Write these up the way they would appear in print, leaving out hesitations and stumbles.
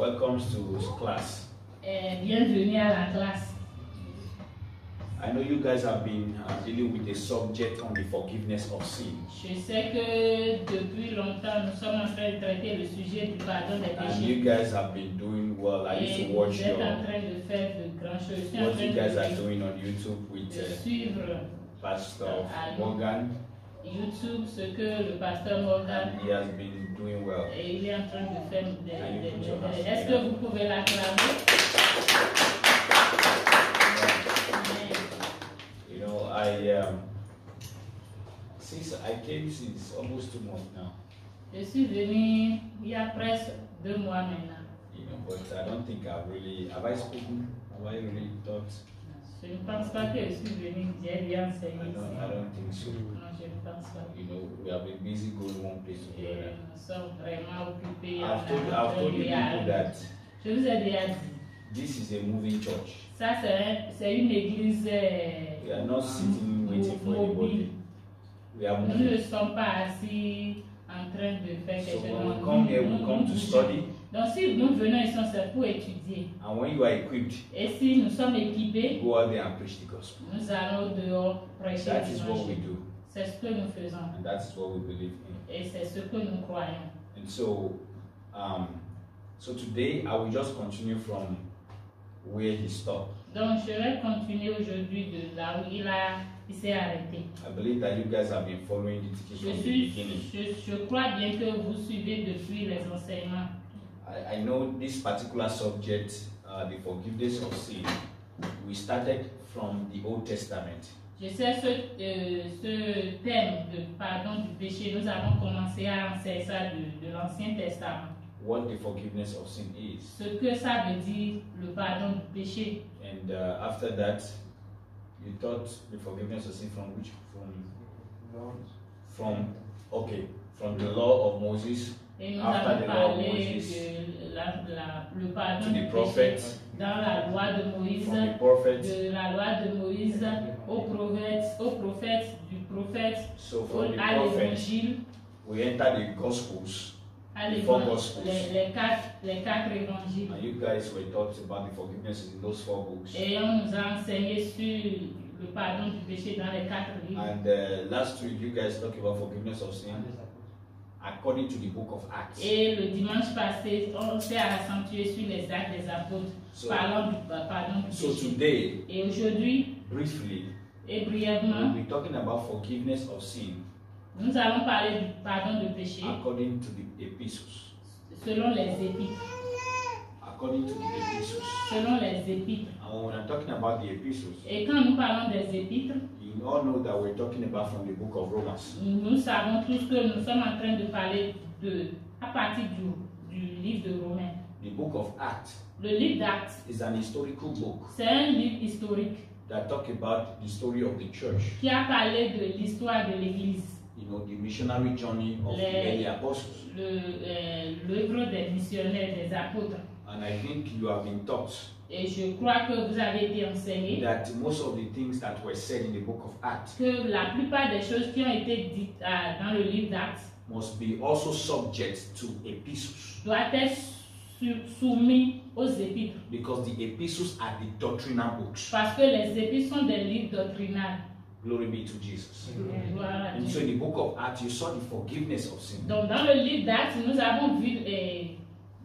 Welcome to class. Bienvenue à la classe. I know you guys have been dealing with the subject on the forgiveness of sin. Je sais que depuis longtemps nous sommes en train de traiter le sujet du pardon des And péchés. you guys have been doing well. I used Et to watch vous êtes en train de faire de grands choses. Je suis en what train you guys are de doing on YouTube with suivre Pastor Morgan. YouTube ce que le pasteur Morgan And he has been doing well. et il est en train de faire. Est-ce together? que vous pouvez l'acclamer? You know, since I came since almost 2 months now. Je suis venu il y a presque 2 mois maintenant. You know, but I don't think have I spoken? Have I really talked? Je ne pense pas que je suis venu, j'ai bien enseigné I ici. don't think so. Non, je ne pense pas. You know, we have been busy going one place to the Et other. nous sommes vraiment occupés. I've told you people that Je vous ai déjà dit, this is a moving church. ça c'est une église We are not sitting waiting for anybody. We are Nous ne moving. sommes pas assis en train de faire So quelque when we chose. come here, we come to study. Donc si nous venons ici, c'est pour étudier. And when you are equipped, Et si nous sommes équipés, go out there and preach the gospel. nous allons dehors prêcher That is what we l'évangile. do. C'est ce que nous faisons. And that is what we believe in. Et c'est ce que nous croyons. And so, so today I will just continue from where he stopped. Donc je vais continuer aujourd'hui de là où il s'est arrêté. I believe that you guys have been following the teaching from the beginning. Je crois bien que vous suivez depuis les enseignements. I know this particular subject, the forgiveness of sin, we started from the Old Testament. Je sais ce thème de pardon du péché, nous avons commencé à enseigner ça de l'Ancien Testament. What the forgiveness of sin is. Ce que ça veut dire, le pardon du péché. And after that, you taught the forgiveness of sin from which? From the law of Moses. Et nous After avons the law of parlé Moses, de le pardon to the du péché prophets, dans la loi de Moïse, from the prophets. de la loi de Moïse aux prophètes, du prophète So from the à prophets, l'évangile, we enter the Gospels, à the l'évangile, four Gospels. les quatre évangiles. And you guys were taught about the forgiveness in those 4 books. Et on nous a enseigné sur le pardon du péché dans les 4 livres. And last week, you guys talked about forgiveness of sin according to the book of Acts. Et le dimanche passé, on s'est accentué sur les actes des apôtres, parlant du pardon du So péché. today, Et aujourd'hui, briefly, et we'll brièvement, be talking about forgiveness of sin nous allons parler du pardon du péché according to the epistles. selon les épîtres. According to the epistles. Selon les épîtres. And when I'm talking about the epistles, Et quand nous parlons des épîtres, you all know that we're talking about from the book of Romans. nous savons tous que nous sommes en train de parler à partir du livre de Romains. The book of Acts Le livre d'Actes, is an historical book c'est un livre historique that talk about the story of the church. qui a parlé de l'histoire de l'Église, You know, the missionary journey of the early apostles. l'œuvre des missionnaires, des apôtres. And I think you have been taught Et je crois que vous avez été enseigné that most of the things that were said in the book of Acts que la plupart des choses qui ont été dites dans le livre d'Actes must be also subject to epistles, doivent être soumis aux épîtres. because the epistles are the doctrinal books. Parce que les épîtres sont des livres doctrinaux. Glory be to Jesus. Gloire à And so Dieu. in the book of Acts, you saw the forgiveness of sin Donc dans le livre d'Actes, nous avons vu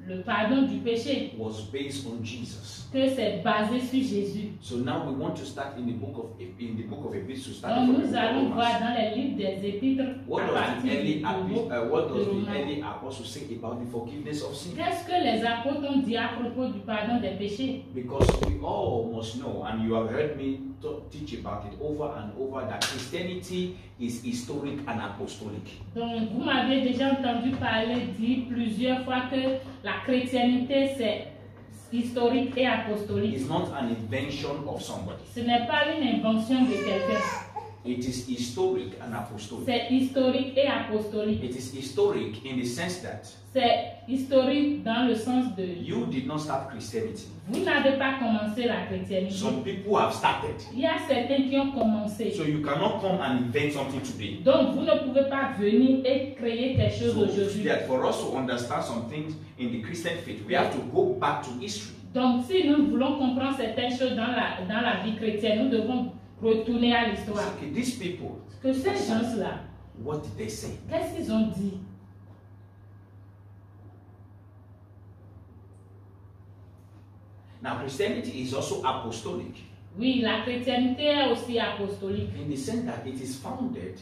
le pardon du péché, was based on Jesus. que c'est basé sur Jésus. So now we want to start in the book of epistles, Donc starting from the nous book of allons voir Romans. dans les livres des épîtres What à does partir the early, du what does de the Romains. early apostles say about the forgiveness of sin? Qu'est-ce que les apôtres ont dit à propos du pardon des péchés? Because we all must know, and you have heard me teach about it over and over, that Christianity is historic and apostolic. Donc vous m'avez déjà entendu dire plusieurs fois que la chrétienté c'est historique et apostolique. It's not an invention of somebody. Ce n'est pas une invention de quelqu'un. It is historic and apostolic. C'est historique et apostolique. It is historic in the sense that C'est historique dans le sens de you did not start Christianity. vous n'avez pas commencé la chrétienté. Some people have started. Il y a certains qui ont commencé. So you cannot come and invent something today. Donc vous ne pouvez pas venir et créer quelque chose So aujourd'hui. that for us to understand some things in the Christian faith, we have to go back to history. Donc si nous voulons comprendre certaines choses dans la vie chrétienne, nous devons retourner à l'histoire. Okay, these people, Que ces gens-là, what did they say? qu'est-ce qu'ils ont dit? Now, Christianity is also apostolic Oui, la chrétienté est aussi apostolique. in the sense that it is founded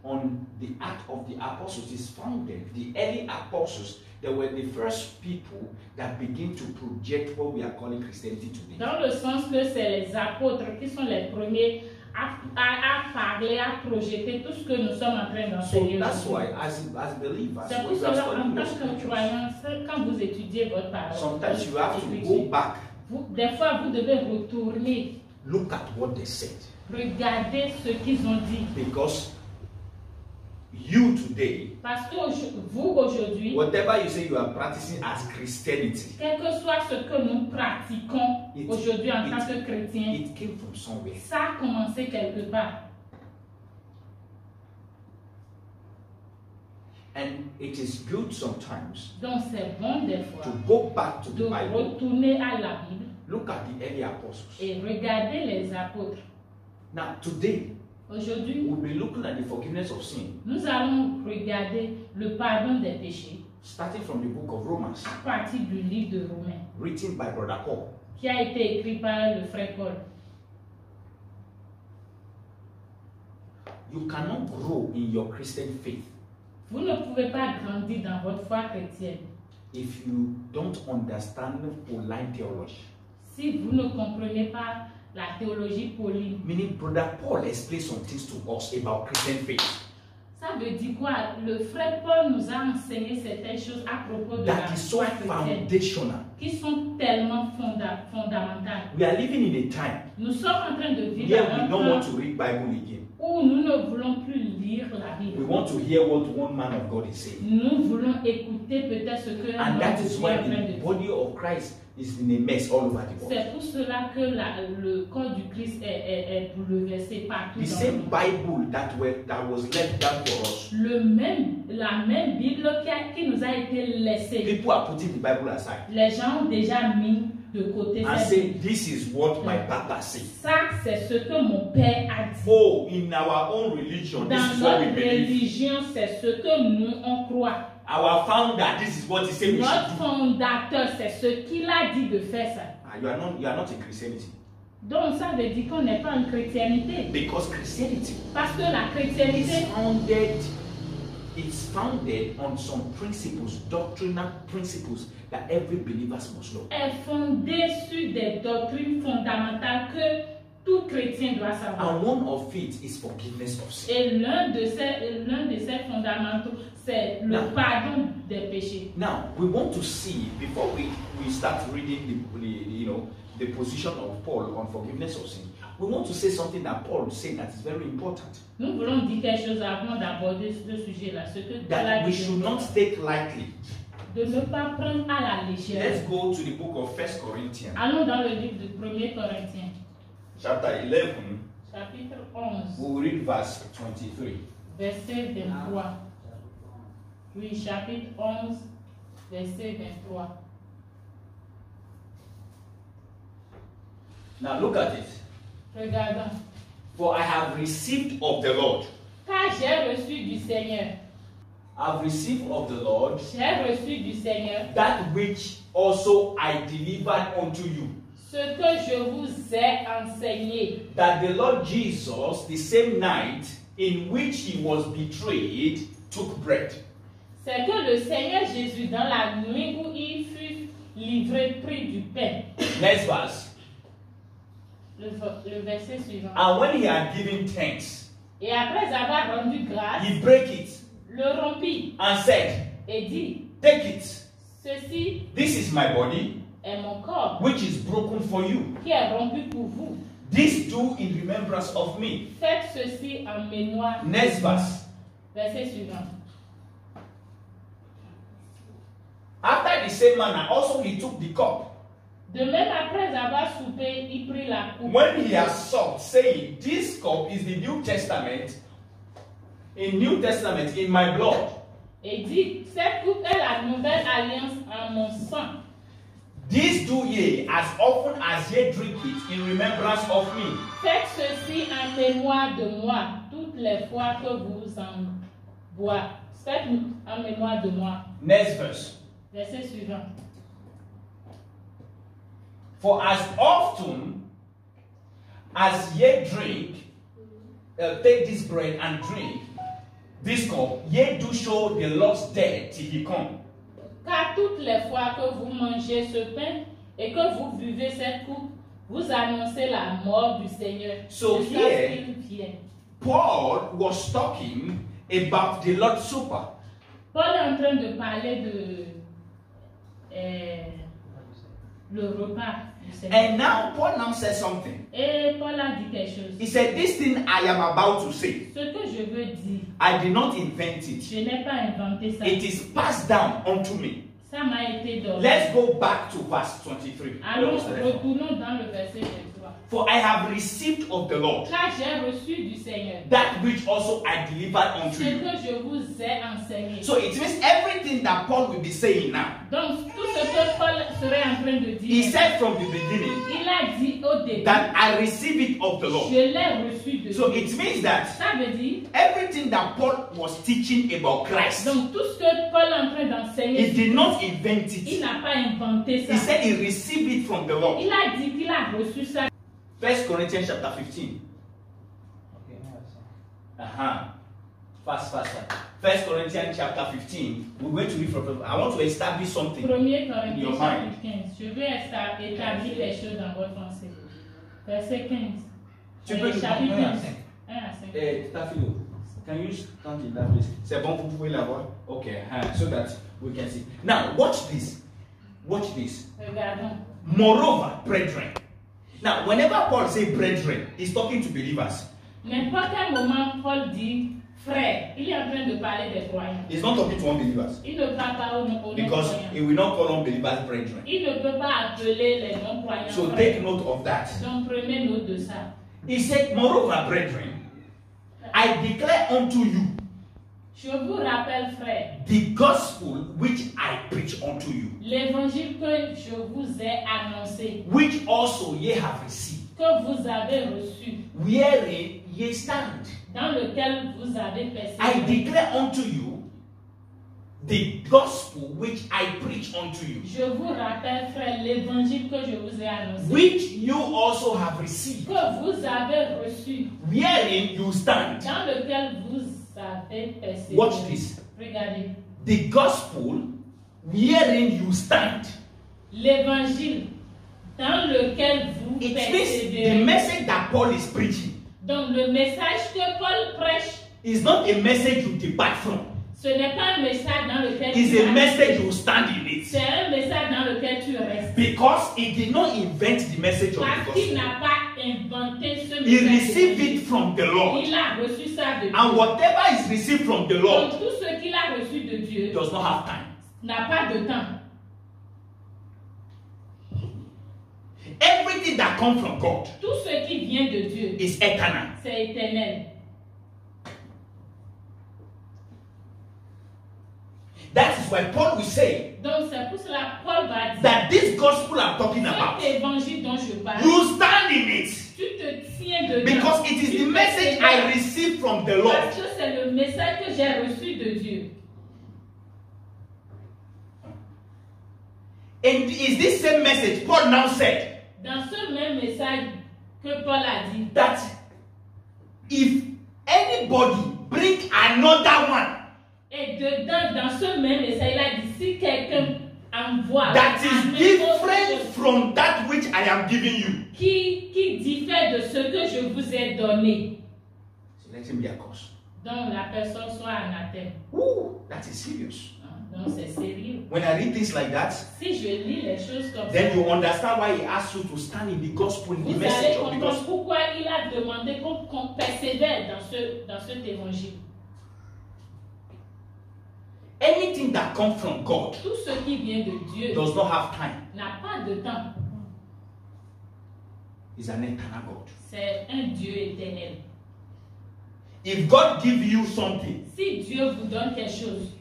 on the act of the apostles. It is founded, the early apostles, they were the first people that begin to project what we are calling Christianity today. Dans le sens que c'est les apôtres qui sont les premiers à parler, à projeter tout ce que nous sommes en train So d'enseigner. that's why, as believers, C'est pour when we are cela, en studying tant the que scriptures, croyant, quand vous étudiez votre parole, sometimes you have to go back, des fois vous devez retourner, look at what they said. regarder ce qu'ils ont dit. Because you today, Parce que vous aujourd'hui, whatever you say you are practicing as Christianity, quel que soit ce que nous pratiquons aujourd'hui en tant que chrétiens, it came from somewhere. ça a commencé quelque part. And it is good sometimes Donc c'est bon des fois to go back to de the Bible, retourner à la Bible look at the early apostles. et regarder les apôtres. Now, today, Aujourd'hui, we'll be looking at the forgiveness of sin, nous allons regarder le pardon des péchés starting from the book of Romans, à partir du livre de Romains, written by Brother Paul. qui a été écrit par le frère Paul. You cannot grow in your Christian faith Vous ne pouvez pas grandir dans votre foi chrétienne if you don't understand Pauline theology. si vous ne comprenez pas la théologie pauline. Meaning, Brother Paul explains some things to us about Christian faith Ça veut dire quoi? Le frère Paul nous a enseigné certaines choses à propos de la that is so foi chrétienne foundational. qui sont tellement fondamentales. We are living in a time Nous sommes en train de vivre where dans we un don't want temps to read Bible again. où nous ne voulons plus lire la We Bible. want to hear what one man of God is saying. Nous voulons écouter peut-être ce que un And homme that de is Dieu why est en train de the dire. body of Christ is in a mess all over the world. C'est pour cela que le corps du Christ est bouleversé partout The dans le same monde. Bible that was left down for us, La même Bible qui nous a été laissée. people are putting the Bible aside Les gens ont déjà mis de côté and cette say, Bible. this is what my papa said. Ça, c'est ce que mon père a dit. Oh, in our own religion, this Dans is what we notre believe. religion, c'est ce que nous on croit. Our founder, this is what he said we Notre should do. fondateur, c'est ce qu'il a dit de faire ça. You are not in Christianity. Donc ça veut dire qu'on n'est pas en chrétienté. Because Christianity Parce que la chrétienté, it's founded on some principles, doctrinal principles that every believer must know. est fondée sur des doctrines fondamentales que tout chrétien doit savoir. And one of it is forgiveness of sin. Et l'un de ces fondamentaux, c'est le pardon des péchés. Now, we want to see, before we start reading the position of Paul on forgiveness of sin, we want to say something that Paul said that is very important. Nous voulons dire quelque chose avant d'aborder ce sujet-là. Ce que Paul a That we dit should not take lightly. de ne pas prendre à la légère. Let's go to the book of 1 Corinthians, Allons dans le livre de 1er Corinthiens, chapter 11. chapitre 11, We'll read verse 23. verset 23. Oui, chapitre 11, verset 23. Now look at it. Regardons. For I have received of the Lord. Car j'ai reçu du Seigneur. I've received of the Lord J'ai reçu du Seigneur that which also I delivered unto you. ce que je vous ai enseigné. That the Lord Jesus, the same night in which he was betrayed, took bread. C'est que le Seigneur Jésus, dans la nuit où il fut livré, prit du pain. Next verse. Le verset suivant. And when he had given thanks, Et après avoir rendu grâce, he brake it le rompit and said, et dit, take it. ceci This is my body, est mon corps which is broken for you. qui est rompu pour vous. This do in remembrance of me. Faites ceci en mémoire. Next verse. Verset suivant. After the same manner, also he took the cup. De même, après avoir soupé, il prit la coupe. When he has supped, saying, this cup is the New Testament, in my blood. Et dit, cette coupe est la nouvelle alliance en mon sang. This do ye as often as ye drink it in remembrance of me. Faites ceci en mémoire de moi, toutes les fois que vous en boivez. Faites en mémoire de moi. Next verse. Verset suivant. For as often as ye drink, take this bread and drink this cup, ye do show the Lord's death till he come. Car toutes les fois que vous mangez ce pain et que vous buvez cette coupe, vous annoncez la mort du Seigneur. So jusqu'à here, ce qu'il vienne. Paul was talking about the Lord's Supper. Paul est en train de parler de le repas du Seigneur. And now Paul now says something. Et Paul a dit quelque chose. He said, this thing I am about to say, Ce que je veux dire, I did not invent it. je n'ai pas inventé ça. It is passed down unto me. Ça m'a été donné. Let's go back to verse 23. Alors, retournons dans le verset 23. For I have received of the Lord Car j'ai reçu du Seigneur that which also I delivered unto ce you. que je vous ai enseigné. So it means everything that Paul will be saying now. Donc, tout ce que Paul serait en train de He dire, said from the beginning il a dit au début, that I receive it of the je Lord. l'ai reçu de So Dieu. it means that Ça veut dire, everything that Paul was teaching about Christ, donc tout ce que Paul est en train d'enseigner, he did not invent il it. n'a pas inventé ça. He said he received it from the Lord. Il a dit qu'il a reçu ça. 1 Corinthians chapter 15. Fast. 1 Corinthians chapter 15. We're going to read from. I want to establish something. 1 In Corinthiens your chapitre mind. 15. Je vais établir les choses dans votre pensée. Verset 15. Tu peux Chapitre 15. 1 à 5. Tafilo, can you stand in that place? C'est bon, vous pouvez l'avoir? Okay, so that we can see. Now, watch this. Watch this. Regardons. Moreover, brethren. Now, whenever Paul says brethren, he's talking to believers. N'importe quel moment, Paul dit frère. Il est en train de parler des croyants. He's not talking to unbelievers. Il ne parle pas aux non-croyants. Because he will not call unbelievers brethren. Il ne peut pas appeler les non-croyants So frères. take note of that. Donc prenez note de ça. He said, moreover, brethren, I declare unto you Je vous rappelle, frère, the gospel which I preach unto you, l'évangile que je vous ai annoncé, which also ye have received, que vous avez reçu, wherein ye stand. dans lequel vous avez I persévéré. declare unto you the gospel which I preach unto you, Je vous rappelle, frère, l'évangile que je vous ai annoncé, which you also have received, que vous avez reçu, wherein you stand. dans lequel vous avez persévéré. Watch this. Regardez. The gospel wherein you stand. L'évangile dans lequel vous It means the persévérez. message that Paul is preaching Donc le message que Paul prêche, is not a message you depart from. ce n'est pas un message dans lequel It's tu a message you stand in it. C'est un message dans lequel tu restes. Because he did not invent the message of the Parce qu'il gospel. n'a pas inventé ce He message. received it from the Lord. Il a reçu ça de Dieu. And whatever is received from the Donc Lord tout ce qu'il a reçu de Dieu does not have time. n'a pas de temps. Everything that comes from God Tout ce qui vient de Dieu, is eternal. c'est éternel. That is why Paul will say Donc c'est pour cela que Paul va dire that this gospel I'm talking about, cet évangile dont je parle, you stand in it. tu te tiens dedans. Because it is Tu the te message tiens I received from the Lord. Parce que c'est le message que j'ai reçu de Dieu. And is this same message Paul now said Dans ce même message que Paul a dit, that if anybody bring another one et dedans, dans ce même message, il a dit si quelqu'un envoie that is amène autre different chose from that which I am giving you, qui diffère de ce que je vous ai donné, so let him be accursed. donc la personne soit anathème. Ooh, that is serious. Donc Donc c'est sérieux. When I read things like that, Si je lis les choses comme then ça, you understand why he asked you to stand in the gospel, in the vous message allez of the comprendre gospel. pourquoi il a demandé qu'on persévère dans cet évangile. Anything that comes from God Tout ce qui vient de Dieu does not have time. n'a pas de temps. He's an eternal God. C'est un Dieu éternel. If God gives you something, Si Dieu vous donne quelque chose,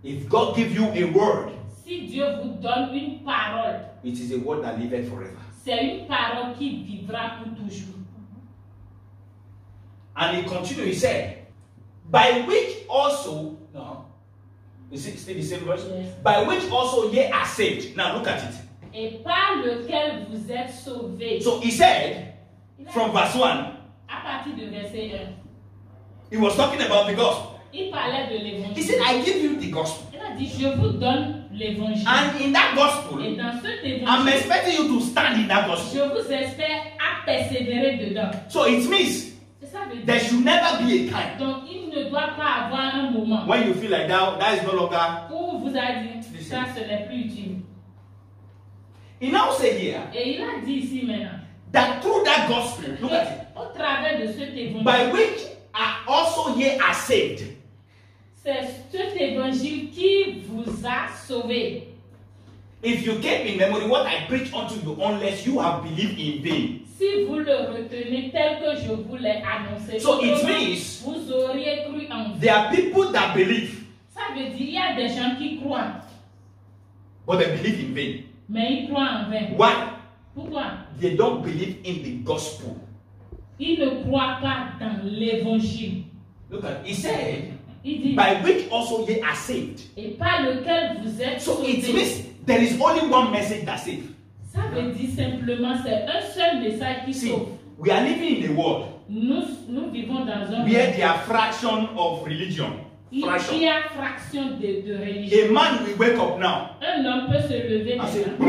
if God gives you a word, si Dieu vous donne une parole, it is a word that liveth forever. c'est une parole qui vivra pour toujours. And he continued, he said, by which also, no, is it still the same verse? Yes. By which also ye are saved. Now look at it. Et par lequel vous êtes sauvés. So he said, Il a from dit, verse 1, à partir de verset 1, he was talking about the gospel. il parlait de He l'évangile. said, I give you the gospel. Il a dit, je vous donne l'évangile. And in that Et gospel, dans cet I'm évangile, expecting you to stand in that gospel. je vous espère à persévérer dedans. So it means C'est ça veut there dire. should never be a time Donc, il ne doit pas avoir un moment when you feel like that is no longer. où vous avez dit, ça, ce n'est plus utile. He now said here Et il a dit ici maintenant, that through that gospel, look at it, au travers de cet évangile, by which are also ye are saved. c'est cet évangile qui vous a sauvé. If you keep in memory what I preach unto you, unless you have believed in vain. Si vous le retenez tel que je vous l'ai annoncé, So it means vous auriez cru en vous. there are people that believe, Ça veut dire qu'il y a des gens qui croient, but they believe in vain. mais ils croient en vain. Why? Pourquoi? They don't believe in the gospel. Ils ne croient pas dans l'évangile. Look at it. He said, Il dit, by which also ye are saved. et par lequel vous êtes So it sauvés. means there is only one message that saves. Ça veut dire simplement, c'est un seul message qui See, sauve. we are living in a world Nous vivons dans un where monde there are fraction of religion. il Fraction. y a fraction de religion. A man will wake up now Un homme peut se lever and say, maintenant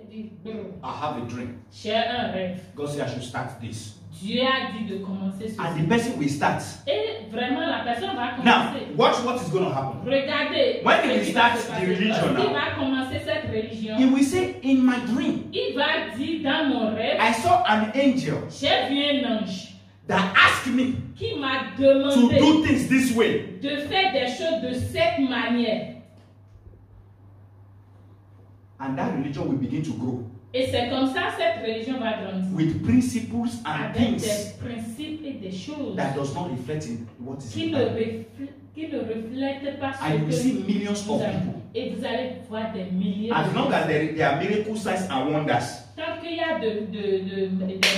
et dire, brr, I have a dream. j'ai un rêve. God said I should start this. Dieu a dit de commencer ceci. And the person will start. Et vraiment, la personne va Now, commencer. watch what is going to happen. Regardez. When ce he qui starts va se the passer. religion Lorsqu'il now, va commencer cette religion, He will say, in my dream, il va dire dans mon rêve, I saw an angel j'ai vu un ange that asked me qui m'a to demandé do things this way. de faire des choses de cette manière. And that religion will begin to grow Et c'est comme ça cette religion va grandir. with principles and Avec things des principes et des choses that does not reflect in what is qui in ne, the Bible. qui ne reflètent pas ce And you will que see millions vous of avez. people. Et vous allez voir des milliers As de long personnes. as there are miracle signs and wonders, Tant qu'il y a des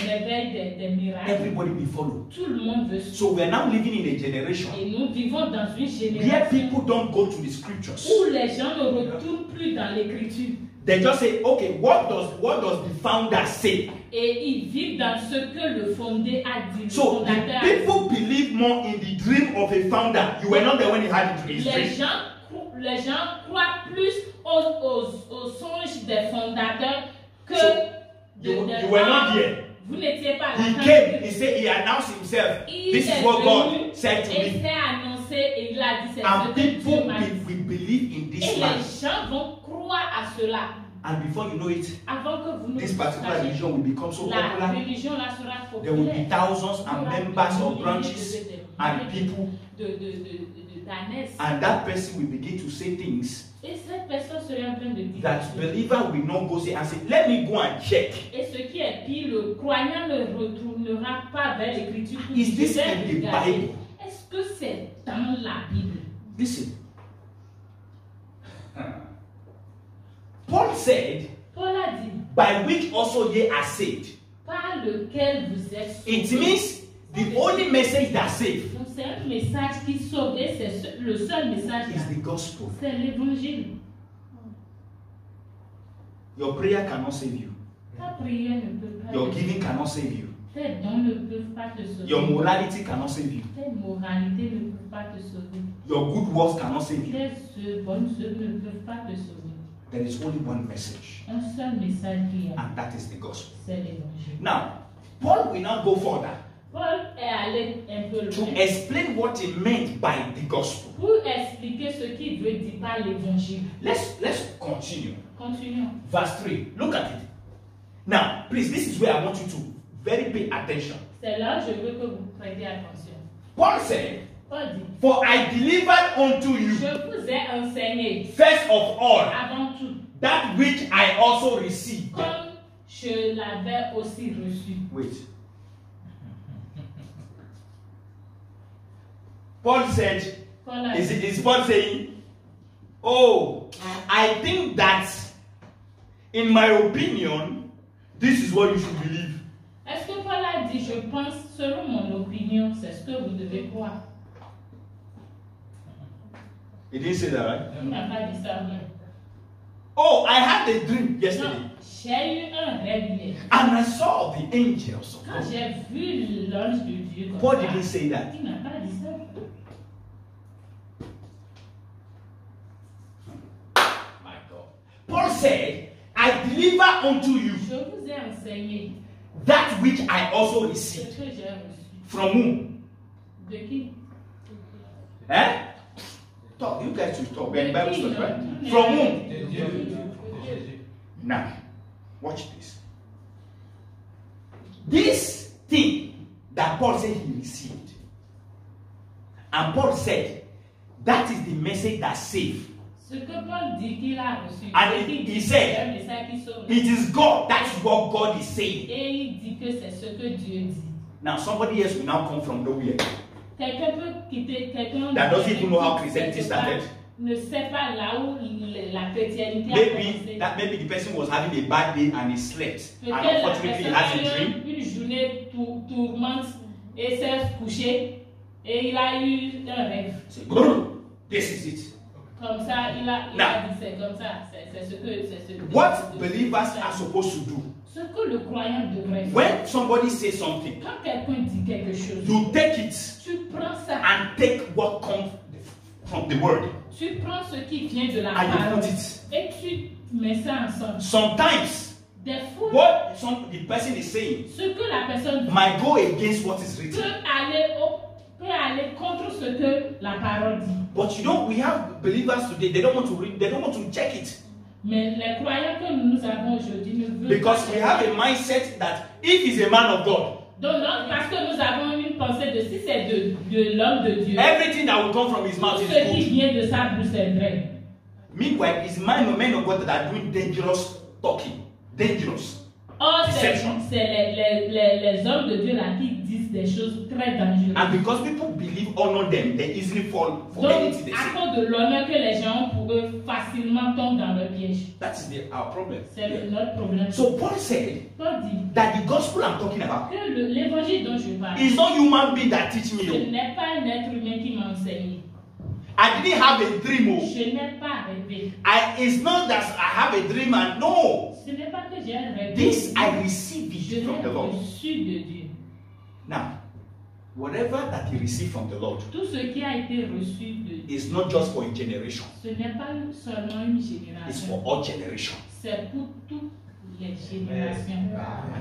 merveilles, des miracles, everybody will follow. tout le monde veut suivre. So we are now living in a generation Et nous vivons dans une where génération people don't go to the scriptures. où les gens ne retournent plus dans l'écriture. They just say, okay, what does the founder say? Et ils vivent dans ce que le fondé a dit. Le So the fondateur a dit. people believe more in the dream of a founder. You were not there when he had his dream. Les gens croient plus aux songes des fondateurs que So, de you were not there. Vous n'étiez pas là. He quand came, he said, he announced himself. il This est is what venu God said to et me. s'est annoncé et il a dit c'est ce And que Dieu people m'a dit. will believe in Et this les man. gens vont croire à cela. And before you know it, Avant que vous ne this particular sachiez, religion will become so la popular. religion là sera There will be populaire. thousands Il y and aura members des of milliers branches and people, d'ânesses. and that person will begin to say things Et cette personne serait en train de dire. that believer will not go say and say, let me go and check. Et ce qui est pire, le croyant ne retournera pas vers l'écriture. pour Is dire, this je vais in the regarder. Bible? Est-ce que c'est dans la Bible? Listen. Paul said, Paul a dit, by which also ye are saved. par lequel vous êtes sauvés. It means the only message that saves Donc c'est un message qui sauve et c'est le seul message là. is the gospel. C'est l'évangile. Your prayer cannot save you. Ta prière ne peut pas Your te giving cannot save you. Tes dons ne peuvent pas te sauver. Your morality cannot save you. Tes moralités ne peuvent pas te sauver. Your good works cannot save you. Tes bonnes œuvres ne peuvent pas te sauver. There is only one message, Un seul message qui y a, and that is the gospel. c'est l'évangile. Now, Paul will now go further. Paul est allé un peu to loin explain what he meant by the gospel. pour expliquer ce qu'il veut dire par l'évangile. Let's continue. Continuons. Verse 3. Look at it. Now, please, this is where I want you to very pay attention. C'est là que je veux que vous prêtiez attention. Paul said, Paul dit, for I delivered unto you, je vous ai enseigné first of all, avant tout, that which I also received. comme je l'avais aussi reçu. Wait. Paul said, Paul a is Paul saying, oh, I think that, in my opinion, this is what you should believe. Est-ce que Paul a dit, je pense, selon mon opinion, c'est ce que vous devez croire? He didn't say that, right? Il n'a pas dit ça. Non. Oh, I had a dream yesterday. Non, j'ai eu un rêve hier. And I saw the angels of Quand God. j'ai vu l'ange de Dieu comme Paul ça, didn't say that. il n'a pas dit ça. My God. Paul said, I deliver unto you Je vous ai enseigné that which I also ce received. que j'ai reçu. From whom? De qui? Eh? Talk. You guys should talk. We're in Bible study, right? non? From whom? Now, watch this. This thing that Paul said he received, and Paul said, that is the message that saves. Ce que Paul dit qu'il a reçu. And et qu'il he dit said, c'est un message qui sauve. It is God. That's what God is saying. Et il dit que c'est ce que Dieu dit. Now, somebody else will now come from nowhere. Quelqu'un peut quitter, quelqu'un That doesn't even know how Christianity started. ne sait pas là où la chrétienté a commencé. Maybe the person was having a bad day and he slept. And Peut-être la unfortunately, he personne has a a eu dream. une journée tourmente et s'est couché et il a eu un rêve. This is it. Comme ça, il a dit c'est comme ça. C'est ce que. What believers are supposed to do. Ce que le croyant devrait faire. When somebody says something, Quand quelqu'un dit quelque chose, you take it tu prends ça. and take what comes from the word Tu prends ce qui vient de la and you parole put it. et tu mets ça ensemble. Sometimes, Des fois, what the person is saying ce que la personne might go against what is peut written. aller contre ce que la parole dit. But you know, we have believers today, they don't want to read, they don't want to check it. Mais les croyants que nous avons aujourd'hui ne veulent Because pas. we have a mindset that if he's a man of God, Donc, parce que nous avons une pensée de si c'est de l'homme de Dieu, everything that will come from his mouth tout is ce qui good. vient de sa bouche est vrai. Meanwhile, it's men of God that are doing dangerous talking. Dangerous. Or, Deception. c'est les hommes de Dieu là qui disent des choses très dangereuses. And because people believe, honor them, they easily fall for Donc, anything they à say. cause de l'honneur que les gens pour eux facilement tombent dans le piège. That is our problem. C'est notre problème. So Paul said Paul dit that the gospel I'm talking about que l'évangile dont je parle, is not human being that teach ce me. n'est pas un être humain qui m'a enseigné. I didn't have a dream. Je n'ai pas rêvé. It's not that I have a dream and no. Ce n'est pas que j'ai rêvé. This I receive Je it from the l'ai Lord. reçu de Dieu. Now, whatever that he received from the Lord Tout ce qui a été reçu de Dieu, is not just for a generation, ce n'est pas seulement une it's génération. for all generations. C'est pour toutes les générations.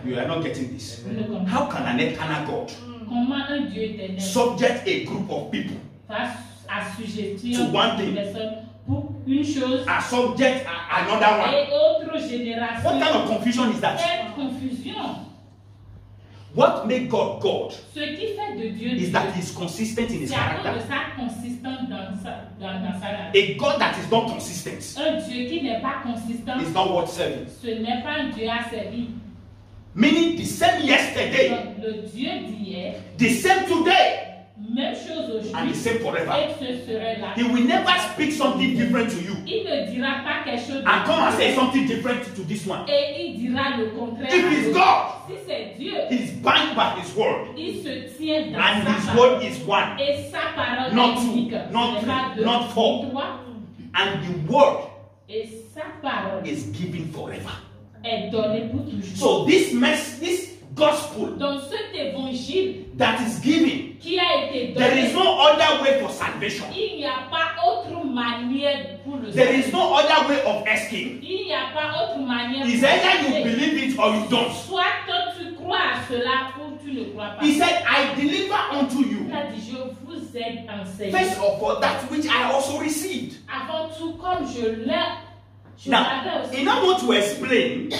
You are not getting this. Vous ne comprenez How can an eternal God comment un Dieu éternel subject a group of people, va assujettir To one une thing. personne pour une chose and subject another one? et autre génération? What kind of confusion is that? Quelle confusion! What makes God God Ce qui fait de Dieu is Dieu, that he's consistent in his c'est à cause de character. sa consistance dans sa A God that is not consistent Un Dieu qui n'est pas consistant, is not worth serving. ce n'est pas un Dieu à servir. Meaning the same yesterday, Donc, le Dieu d'hier, the same today, même chose and the aujourd'hui, same forever. et ce serait là. He will never speak something different to you Il ne dira pas quelque chose de and come and say something different to this one. et il dira le contraire. If à it's l'autre. God, Si c'est Dieu, he's bound by his word, il se tient dans and sa his parole. word is one, Et sa parole Not est two, unique. not Ce n'est pas three, deux, not four. ni trois. and the word Et sa parole is given forever. est donnée pour toujours. So this gospel Donc cet évangile that is given, qui a été there donné, is no other way for salvation. il n'y a pas autre manière pour le There salut. is no other way of escape. Il n'y a pas autre manière It's pour either you le salut. believe it or you don't. Soit toi tu crois à cela ou tu ne crois pas. He said, I deliver unto you, Il a dit, je vous ai enseigné. first of all, that which I also received. Avant tout, comme je l'avais Now, aussi. he now want to explain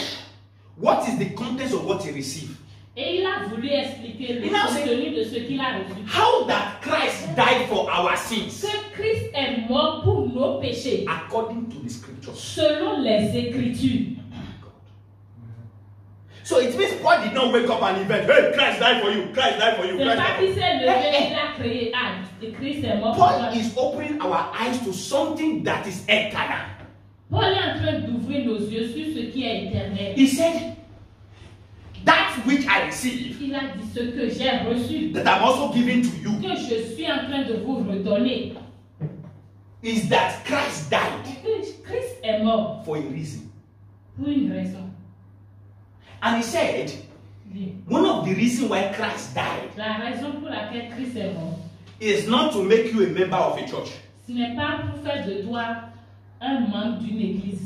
what is the content of what he received. Et il a voulu expliquer le Il a contenu de ce qu'il a reçu. How that Christ died for our sins, Que Christ est mort pour nos péchés, according to the scriptures. selon les Écritures. So it means Paul did not wake up and invent, hey, Christ died for you, Christ died for you, C'est Christ pas died for qu'il you. s'est levé, il a créé. Ah, Christ est mort pour Paul toi. is opening our eyes to something that is eternal. Paul est en train d'ouvrir nos yeux sur ce qui est éternel. He said, that which I received, Il a dit ce que j'ai reçu, that I'm also giving to you, que je suis en train de vous redonner. is that Christ died Que Christ est mort for a reason. pour une raison. And he said, one of the reasons why Christ died La raison pour laquelle Christ est mort, is not to make you a member of a church. ce n'est pas pour faire de toi un membre d'une église.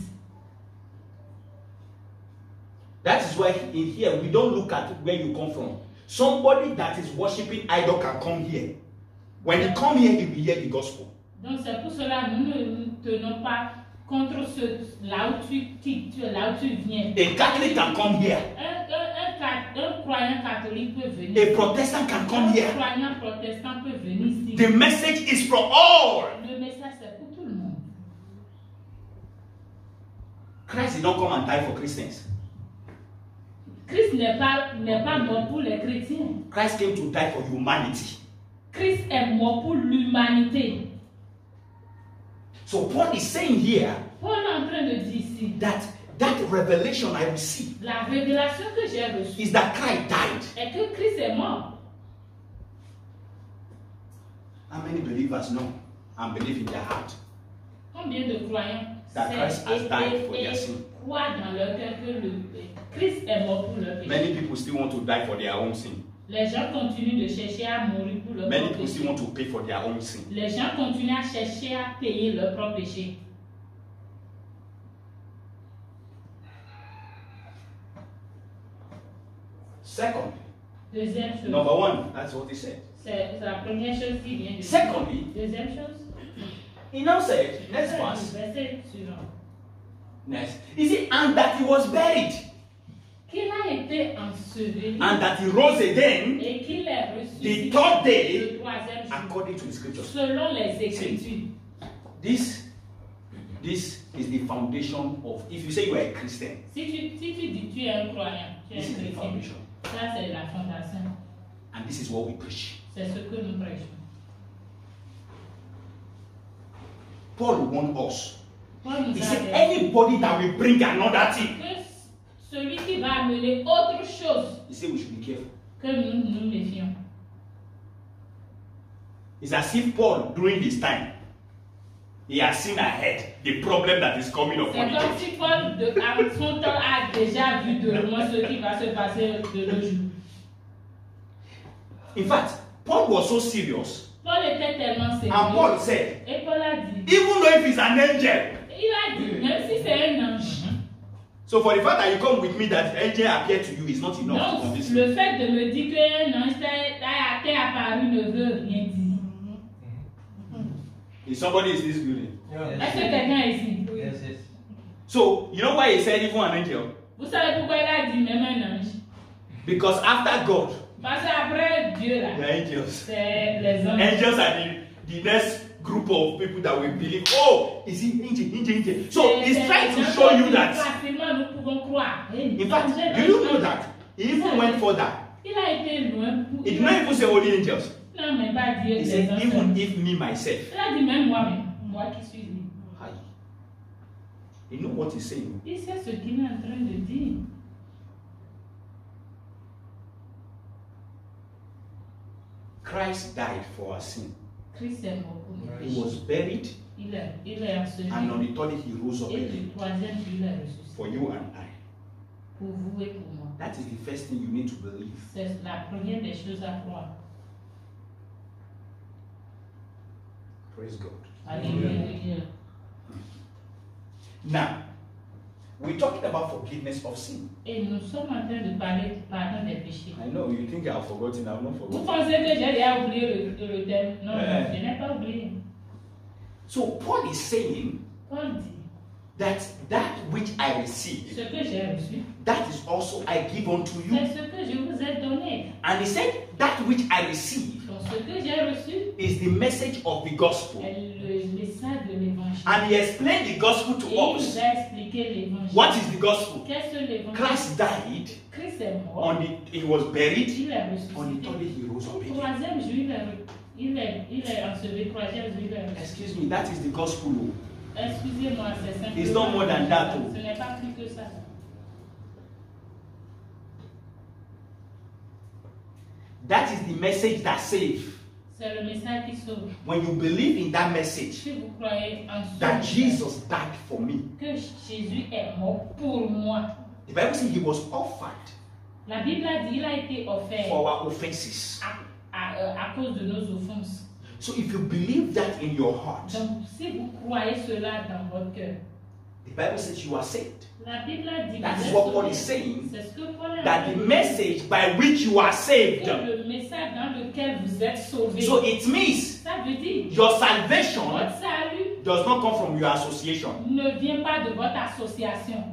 That is why in here we don't look at where you come from. Somebody that is worshiping idol can come here. When he come here, he will hear the gospel. Donc c'est pour cela que nous ne nous tenons pas contre là où tu viens. A Catholic can come here. Un croyant catholique peut venir. A Protestant can come Un here. croyant protestant peut venir ici. The message is for all. Le message c'est pour tout le monde. Christ did not come and die for Christians. Christ n'est pas mort pour les chrétiens. Christ came to die for humanity. Christ est mort pour l'humanité. So Paul is saying here Paul est en train de dire ici, that revelation I received la révélation que j'ai reçue is that Christ died. est que Christ est mort. How many believers know and believe in their heart Combien de croyants that Christ has died for their sin? croient dans leur cœur que Christ est mort pour leur péché? Many people still want to die for their own sin. Les gens continuent de chercher à mourir pour leur Many propre people still péché. want to pay for their own sin. Les gens continuent à chercher à payer leur propre péché. Secondly, Deuxième chose. number one, that's what he said. C'est la première chose qui vient de Secondly, Deuxième chose. he now said, next verse, Verset suivant. next. He said, and that he was buried, Qu'il a été enseveli and that he rose again et qu'il est ressuscité the third day le troisième jour, according to the scriptures. selon les Écritures. This is the foundation of, if you say you are a Christian, Si tu dis tu es un croyant, tu es this un is the chrétien, foundation. ça c'est la fondation. And this is what we preach. C'est ce que nous prêchons. Paul warned us. Paul nous He a said, dit anybody that will bring another thing, que celui qui va amener autre chose, he said we should be careful. que nous nous méfions. It's as if Paul, during this time, he has seen ahead the problem that is coming upon C'est the comme church. si Paul, à son temps, a déjà vu de loin ce qui va se passer de nos jours. In fact, Paul was so serious, Paul était tellement and sérieux. Paul said, Et Paul a dit, even though if he's an angel, il a dit, même si c'est un ange, so for the fact that you come with me that angel appeared to you is not enough to donc convince me. le fait de me dire qu'un ange t'est apparu ne veut rien dire. If somebody is in this building. Est-ce que quelqu'un est ici? Yes, yes. So, you know why he said even an angel? Vous savez pourquoi il a dit même un ange? Because after God, Parce qu'après Dieu là, the angels. c'est les anges. Angels are the next group of people that will believe. Oh, is it angel? So he's trying to show you that. Facilement nous pouvons croire. In fact, do you know that he even went further? Il a été loin pour. He did not even say only angels. Non, mais pas Dieu. He les said anges. even if me myself. Il a dit même moi-même, moi qui suis libre. Hi. You know what he's saying? Il sait ce qu'il est en train de dire. Christ died for our sin. Christ est mort pour nous. He was buried, Il est enseveli. and on the third day he rose up Et again du troisième jour, il est ressuscité. for you and I. Pour vous et pour moi. That is the first thing you need to believe. C'est la première des choses à croire. Praise God. Alléluia. Now, We're talking about forgiveness of sin. Et nous sommes en train de parler du pardon des péchés. I know, you think I've forgotten, I've not Vous forgotten. pensez que j'ai déjà oublié le thème? Non, je n'ai pas oublié. So Paul is saying Paul dit, that which I received, ce que j'ai reçu, that is also I give unto you. c'est ce que je vous ai donné. And he said, that which I received Donc ce que j'ai reçu is the message of the gospel. est le message de l'évangile. And he explained the gospel Et to il us. nous a expliqué l'évangile. What is the gospel? Qu'est-ce que l'évangile? Christ died, Christ est mort. he was buried, Il est on the ressuscité. third day he rose up Au again. troisième jour, il est enseveli. Troisième jour, il est ressuscité. Excuse me, that is the gospel. Excusez-moi, c'est simplement. It's not more than that, oh. Ce n'est pas plus que ça. That is the message that saves. C'est le message qui sauve. When you believe in that message, Si vous croyez en ce that message, Jesus died for me. que Jésus est mort pour moi. The Bible says he was offered La Bible a dit qu'il a été offert for our offenses. à cause de nos offenses. So if you believe that in your heart, Donc, si vous croyez cela dans votre cœur, the Bible says you are saved. la Bible a dit That's vous êtes what Paul sauvés. is saying, C'est ce que Paul a that the dit. message by which you are saved. Que le message dans lequel vous êtes sauvés. So it means Ça veut dire your salvation votre salut does not come from your association. ne vient pas de votre association.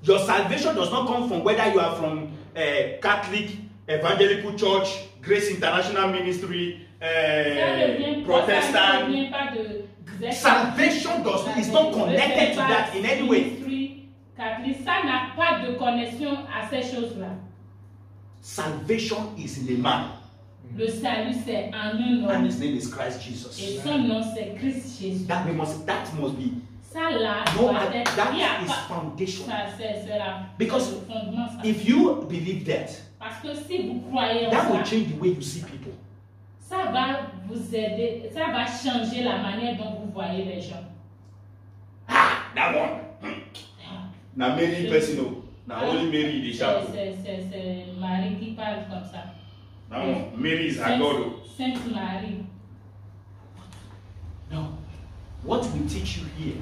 Your salvation does not come from whether you are from Catholic, Evangelical Church, Grace International Ministry, Protestant. Salvation is not connected to that in any way. Catholic, ça n'a pas de connexion à ces choses-là. Salvation is in a man, Le salut c'est en un and homme. his name is Christ Et Jesus. son nom c'est Christ Jésus. That must be Ça là, no, doit être- il y a that is pas- foundation. ça, c'est la- Because c'est le fondement, ça. If you believe that, Parce que si vous croyez en that will ça, change the way you see people. ça va vous aider, ça va changer la manière dont vous voyez les gens. Ah, that one. Now Mary personal. Now only Mary the chapel. C'est Marie qui parle comme ça. Now Mary is a God. Sainte Marie. No. What we teach you here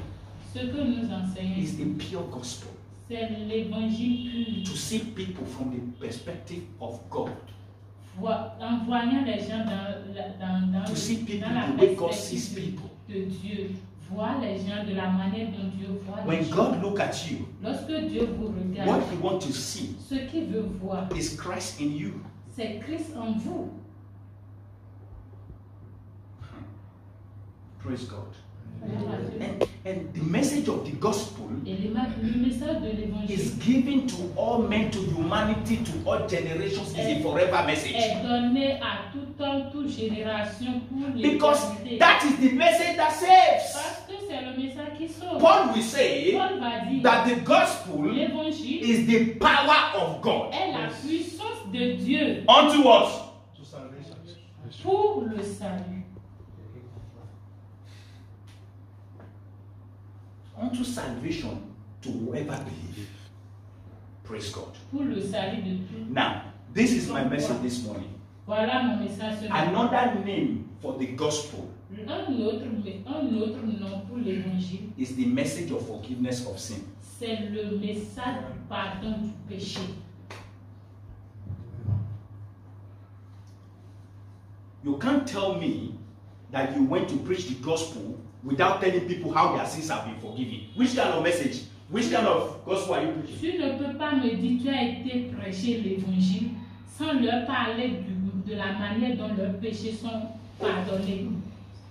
Ce que nous enseignons, is the pure gospel. c'est l'évangile To see people from the perspective of God. pur. En voyant les gens dans To see people dans la the way God sees perspective people. de Dieu. Voir les gens de la manière dont Dieu voit les When gens. God look at you, Lorsque Dieu vous regarde, what He wants to see ce qu'il veut voir, is Christ in you. c'est Christ en vous. Praise God. Amen. And the message of the gospel Et le message de l'évangile is given to all men, to humanity, to all generations. Is a forever message. est donné à tout homme, toute génération pour Because l'éternité. that is the message that saves. Parce que c'est le message qui sauve. Paul will say Paul va dire that the gospel l'évangile is the power of God est la puissance de Dieu unto us. pour le salut. Unto salvation to whoever believes. Praise God. Pour le salut de tout. Now, this is my message this morning. Voilà mon message ce matin. Another name for the gospel Un autre nom pour l'évangile, is the message of forgiveness of sin. c'est le message du pardon du péché. You can't tell me that you went to preach the gospel without telling people how their sins have been forgiven. Which kind of message? Which kind of gospel are you preaching? Tu ne peux pas me dire tu as été prêcher l'évangile sans leur parler de la manière dont leurs péchés sont pardonnés.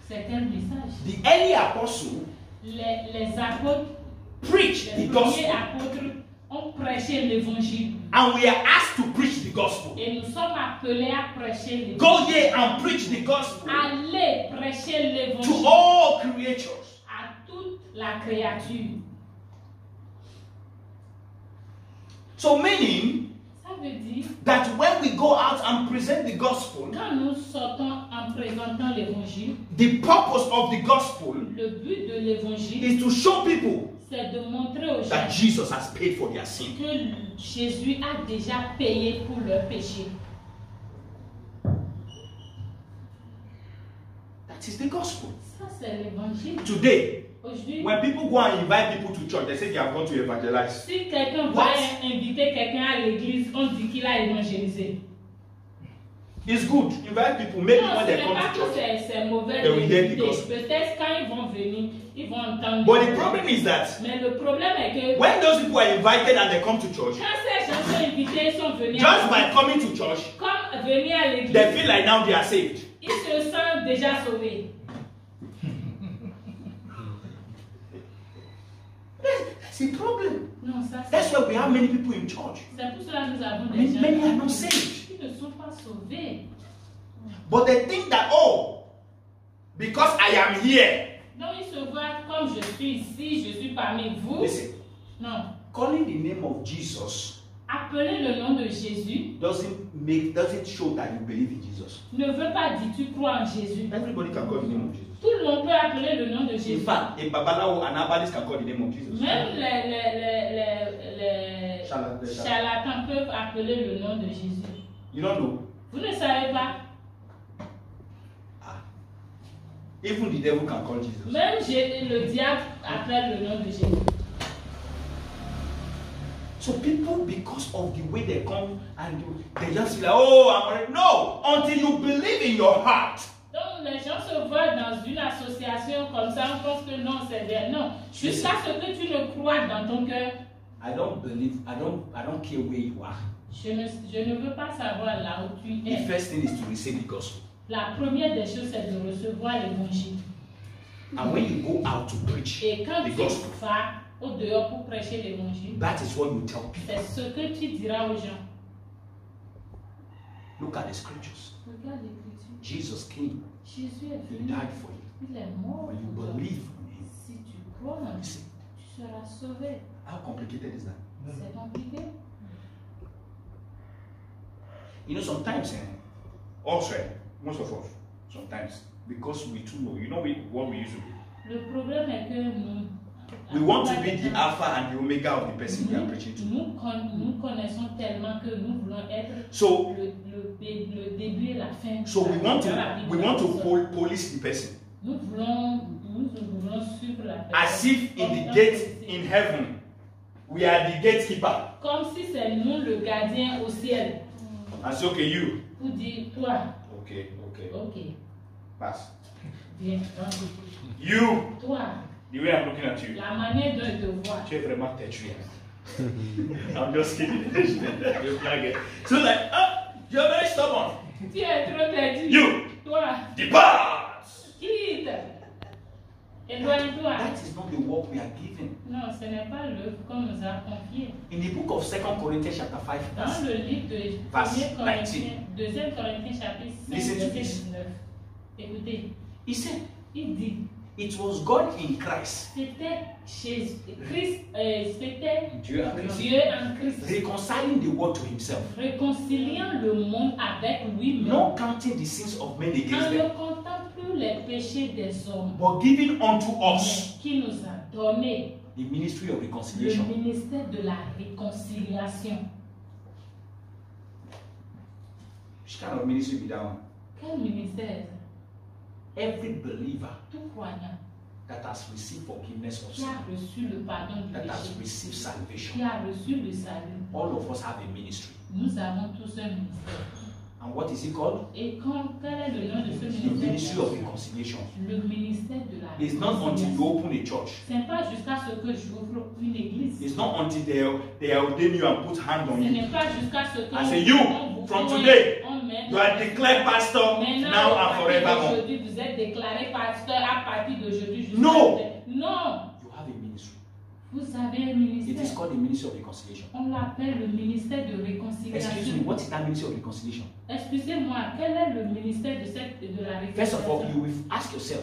C'est un message. The early apostle Les apôtres, preached les the premiers gospel, apôtres ont prêché l'évangile. and we are asked to preach the gospel. Et nous sommes appelés à prêcher Go l'évangile. ye and preach the gospel Allez prêcher to l'évangile all creatures. à toute la créature. So meaning Ça veut dire, that when we go out and present the gospel, quand nous sortons en présentant l'évangile, the purpose of the gospel le but de l'évangile, is to show people c'est de montrer aux gens that Jesus has paid for their sin. que Jésus a déjà payé pour leurs péchés. That It is the gospel. Ça, c'est l'évangile. Today, Aujourd'hui, when people go and invite people to church, they say they have gone to evangelize. si quelqu'un va inviter quelqu'un à l'église, on dit qu'il a évangélisé. It's good. Invite people. Maybe Non, when ce they n'est come pas to que church. c'est mauvais they will hear the d'éviter. gospel. Peut-être quand ils vont venir, ils vont entendre. But the problem is that Mais le problème est que when those people are invited and they come to church, quand ces gens sont invités, ils sont venus just by coming to church, comme venir à l'église, they feel like now they are saved. ils se sentent déjà sauvés. That's the problem. Non, ça That's c'est. why we have many people in church. C'est pour cela que nous avons des gens Many are not saved. qui ne sont pas sauvés. But they think that, oh, because I am here. Donc ils se voient comme je suis ici, je suis parmi vous. Listen, Non. calling the name of Jesus Appeler le nom de Jésus doesn't show that you believe in Jesus. ne veut pas dire tu crois en Jésus. Everybody can call the name of Jesus. Tout le monde peut appeler le nom de In Jésus. fact, a Babalawo and Abalis can call the name of Jesus. Même les charlatans peuvent appeler le nom de Jésus. You don't know? Vous ne savez pas? Even the devil can call Jesus. Même le diable appelle le nom de Jésus. So people, because of the way they come and they just feel like, oh, I'm already. No, until you believe in your heart. Donc les gens se voient dans une association comme ça, on pense que non, c'est bien. Non, jusqu'à ce que tu ne crois dans ton cœur. I don't care where you are. Je ne veux pas savoir là où tu The es. first thing is to receive the gospel. La première des choses, c'est de recevoir l'évangile. And when you go out to preach Et quand the tu gospel, vas au dehors pour prêcher l'évangile, that is what you tell people. c'est ce que tu diras aux gens. Look at the scriptures. Regarde l'écriture. Jesus came. Jésus est He venu. died for you. Il est mort When you pour toi. believe in him, Si tu crois en lui, listen, tu seras sauvé. how complicated is that? C'est compliqué. You know, sometimes, also, most of us, sometimes, because we too know, you know what we used to do. Le problème est que nous. We want to be the alpha and the omega of the person we are preaching to. Nous connaissons tellement que nous voulons être So, le début et la fin. so we want to police the person. Nous voulons suivre la personne. As if in the gate in heaven, we are the gatekeeper. Comme si c'est nous le gardien au ciel. And say, okay, you. Pour dire, toi. Okay. Ok. Pass. Viens. You. Toi. The way I'm looking at you. La manière dont il te voit. Tu es vraiment têtu. I'm just kidding. So like, you're very stubborn. Tu es trop têtu. You. Toi. Depart. Quitte. Éloigne-toi. That is not the work we are given. Non, ce n'est pas l'œuvre qu'on nous a confiée. In the book of 2 Corinthians chapter 5, Dans le livre de verse 2 Corinthiens chapitre 5, Listen to verset this. 19. Écoutez, he said, il dit, it was God in Christ. c'était Christ, c'était Dieu en Christ. Dieu en Christ, Reconciling the world to himself. réconciliant le monde avec lui-même, Not counting the sins of men en against ne them. comptant plus les péchés des hommes, But giving unto mais us qui nous a donné the ministry of le reconciliation. ministère de la réconciliation. Which kind of ministry be that one? Quel ministère? Every believer Tout croyant that has received forgiveness of qui sin, a reçu le pardon du that has péché, received qui salvation, a reçu le salut, all of us have a ministry. nous avons tous un ministère. And what is it called? Et quel est le nom de ce The ministry of ministère? reconciliation. Le ministère de la It's not until you réconciliation. open a church. Ce n'est pas jusqu'à ce que j'ouvre une église. It's not until they ordain you and put hand Ce on you. n'est pas jusqu'à ce que I say, you, on vous from met- today, on met- You are declared pastor Maintenant, now à and partir forevermore. d'aujourd'hui, vous êtes déclaré pasteur à partir d'aujourd'hui. jusqu'à No. Non. You have a ministry. Vous avez un It is ministère. called the ministry of reconciliation. On l'appelle le ministère de Excuse me, réconciliation. what is that ministry of reconciliation? Excusez-moi, quel est le ministère de la First of all, réconciliation? you will ask yourself,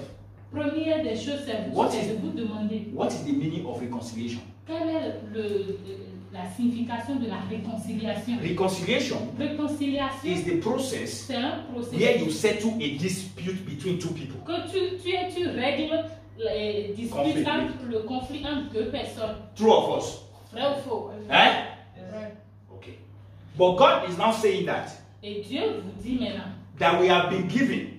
Première des choses, c'est What c'est is- de vous demander what is the meaning of reconciliation? quelle est la signification de la réconciliation. Reconciliation Réconciliation, is the process c'est un where processus you settle a dispute between two people. que tu règles les disputes Conflit, entre le conflit entre deux personnes. True of us. Vrai ou faux? Eh? Vrai. Okay. But God is now saying that Et Dieu vous dit maintenant, that we have been given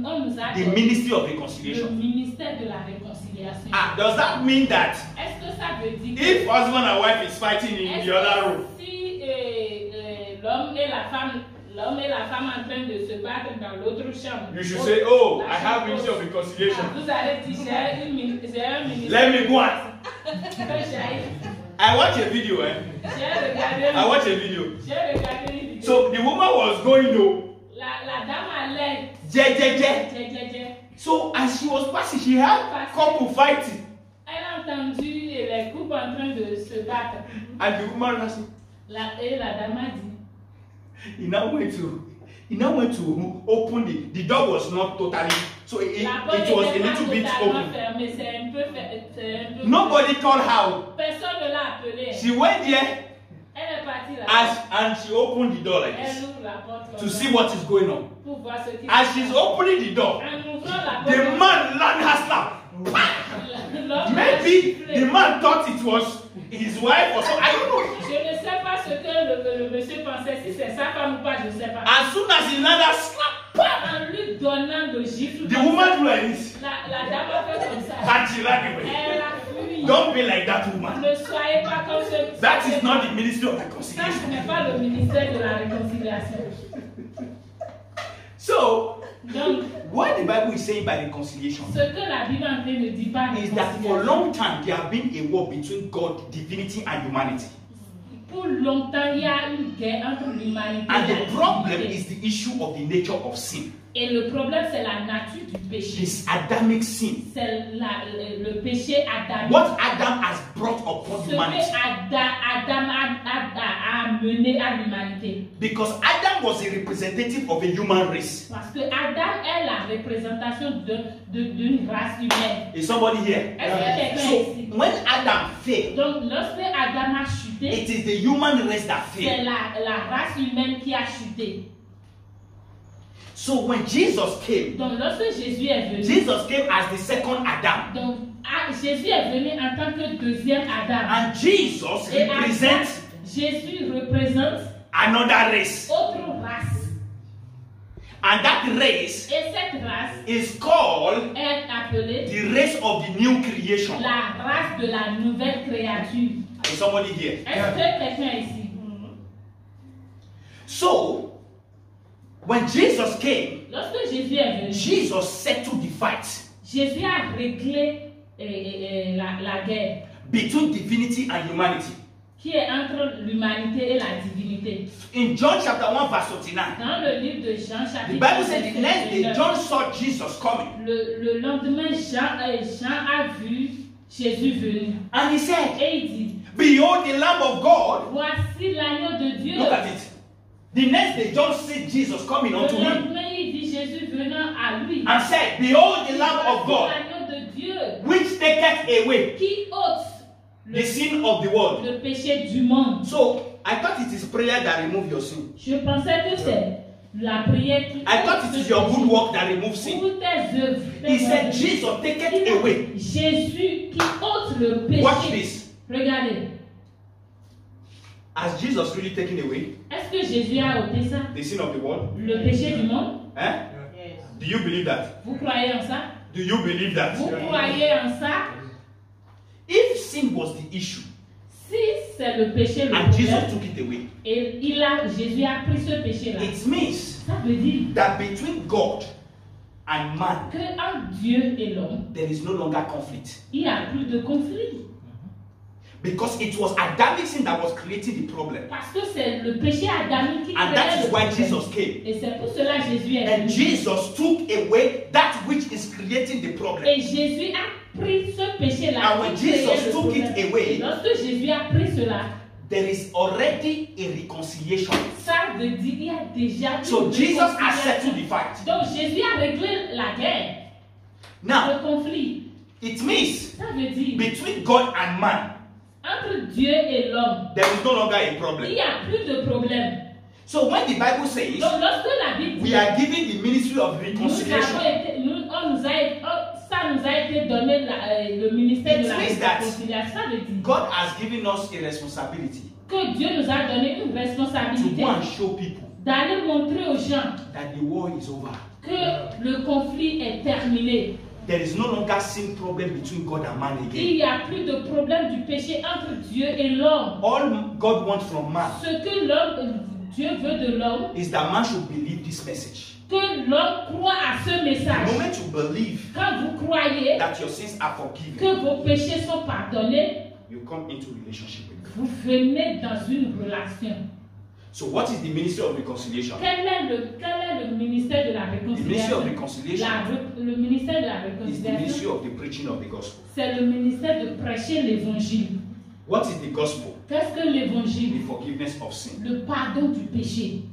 on nous a the donné ministry of le reconciliation. ministère de la réconciliation. Does that mean that Est-ce que ça veut dire if husband and wife is fighting in est-ce the other room, que si l'homme et la femme en train de se battre dans l'autre chambre, you should say, oh, la I have chambre ministry of haute, reconciliation. vous allez dire j'ai un ministère. Let me go on. I watch a video, I watch a video. J'ai regardé une vidéo. So the woman was going though. La dame allait. Je. So as she was passing, she had couple fighting. Elle a entendu les couples en train de se battre. And the woman said, Et la dame a dit. he now went to open the door was not totally, so it was a little bit open. Fermée, c'est un peu Nobody called her. Personne ne l'a appelée. She went there Elle est partie là. and she opened the door like Elle this ouvre la porte to see what is going on. pour voir ce qui As she's opening the door, En ouvrant la porte, the man landed her slap. l'homme Maybe a sifflé. the man thought it was his wife or so. I don't know. Je ne sais pas ce que le monsieur pensait, si c'est sa femme ou pas, je ne sais pas. As soon as he landed her slap, En lui donnant de gifles, the woman do like this. la dame a fait comme ça. And she ran away. Elle a fui. Don't be like that woman. Ne soyez pas comme ce. That is not the ministry of Ça, reconciliation. ce n'est pas le ministère de la réconciliation. So, Donc, what the Bible is saying by reconciliation ce que la Bible en train de dire par is that for a réconciliation, long time there have been a war between God, divinity, and humanity. pour longtemps, il y a une guerre entre l'humanité And et la the problem divinité. is the issue of the nature of sin. Et le problème, c'est la nature du péché. This Adamic sin. C'est le péché adamique. What Adam has brought upon Ce que humanity. Adam a amené à l'humanité. Because Adam was a representative of a human race. Parce que Adam est la représentation d'une race humaine. Is somebody here? Est-ce que quelqu'un So, est ici? when Adam failed, Donc, lorsque Adam a chuté, it is the human race that c'est failed. la race humaine qui a chuté. So, when Jesus came, Donc, lorsque Jésus est venu, Jesus came as the second Adam. donc Jésus est venu en tant que deuxième Adam. And Jesus Et represents Jésus représente another race. autre race. And that race Et cette race is called est appelée the race of the new creation. la race de la nouvelle créature. Is somebody here? Est-ce que quelqu'un est ici? So, when Jesus came, Lorsque Jésus est venu, Jesus settled the fight Jésus a réglé la guerre between divinity and humanity. qui est entre l'humanité et la divinité. In John chapter 1 verse 39, Dans le livre de Jean, the chapitre Bible said the next day 29, John saw Jesus coming. le lendemain, Jean a vu Jésus venir. And he said, Et il dit, behold the Lamb of God. voici l'agneau de Dieu. Look at it. The next day John said Jesus coming Le unto him lendemain, il dit Jésus venant à lui. and said, behold the Lamb of Voici God, l'agneau de Dieu which taketh away qui ôte the sin of the world. le péché du monde. So I thought it is prayer that removes your sin. Je pensais que c'est la prière qui I thought it is your good work that removes sin. pour tes œuvres. He said, Jesus, take it away. Jésus qui ôte le péché. Watch this. Regardez. Has Jesus really taken away Est-ce que Jésus a ôté ça? the sin of the world? Le péché du monde? Eh? Do you believe that? Vous croyez en ça? Do you believe that? Vous croyez en ça? If sin was the issue Si c'est le péché le and Jesus problème, took it away, et Jésus a pris ce péché-là, it means ça veut dire that between God and man, que entre Dieu et l'homme, there is no longer conflict. il n'y a plus de conflit. Because it was Adamic sin that was creating the problem. Parce que c'est le péché adamique qui And that créait is le why problème. Jesus came. Et c'est pour cela que Jésus est And venu. Jesus took away that which is creating the problem. Et Jésus a pris ce péché-là. And when qui créait Jesus le took problème. it away, Et lorsque Jésus a pris cela, there is already a reconciliation. ça veut dire qu'il y a déjà une So Jesus has réconciliation. settled the fight. Donc Jésus a réglé la guerre, Now, le conflit. it means Ça veut dire between God and man, entre Dieu et l'homme, there is no longer a il problem. n'y a plus de problème. So when the Bible says Donc lorsque la Bible dit we are given the ministry of ça reconciliation, nous a été donné le ministère de la It means that réconciliation, ça veut dire God has given us a responsibility que Dieu nous a donné une to responsabilité go and show people d'aller montrer aux gens that the war is over. que le conflit est terminé. There is no longer sin problem between God and man Il again. n'y a plus de problème du péché entre Dieu et l'homme. All God wants from man Ce que Dieu veut de l'homme, is that man should believe this message. que l'homme croit à ce The message. moment you believe Quand vous croyez that your sins are forgiven, que vos péchés sont pardonnés, you come into relationship with God. vous venez dans une relation. So what is the ministry of reconciliation? Quel est le ministère de la The ministry of réconciliation? reconciliation Le ministère de la is the ministry réconciliation, of the preaching of the gospel. c'est le ministère de prêcher l'évangile. What is the gospel? Qu'est-ce que l'évangile? The forgiveness of sin. Le pardon du péché.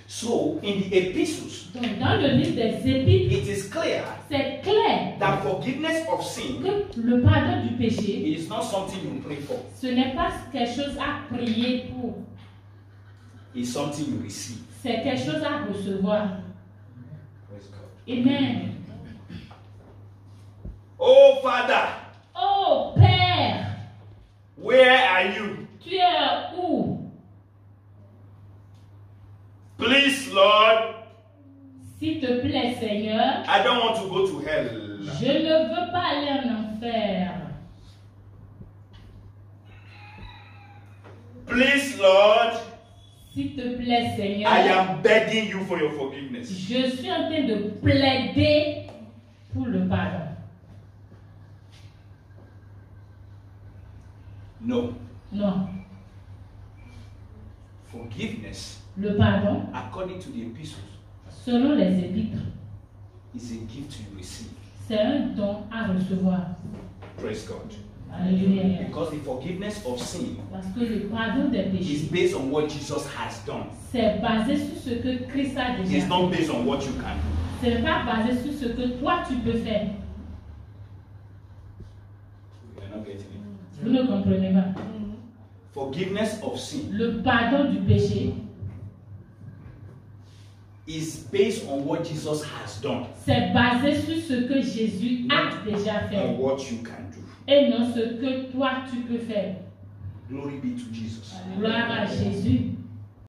So in the epistles, Donc, dans le livre des Épîtres, it is clear c'est clair that forgiveness of sin que le pardon du péché, is not something you pray for. ce n'est pas quelque chose à prier pour, It's something you receive. c'est quelque chose à recevoir. Praise God. Amen. Oh Father, Oh Père, where are you? tu es où? Please, Lord, S'il te plaît, Seigneur, I don't want to go to hell. je ne veux pas aller en enfer. Please, Lord, S'il te plaît, Seigneur, I am begging you for your forgiveness. je suis en train de plaider pour le pardon. No. Non, Forgiveness, le pardon, according to the epistles, selon les épîtres, is a gift you receive. c'est un don à recevoir. Praise God. Alléluia. Because the forgiveness of sin Parce que le pardon des is péchés, based on what Jesus has done. c'est basé sur ce que Christ a déjà It's fait. not based on what you can do. Ce n'est pas basé sur ce que toi tu peux faire. You are not getting it. Vous ne comprenez pas. Forgiveness of sin Le pardon du péché, is based on what Jesus has done c'est basé sur ce que Jésus a déjà and fait what you can do. et non ce que toi tu peux faire. Glory be to Jesus. Gloire à Jésus.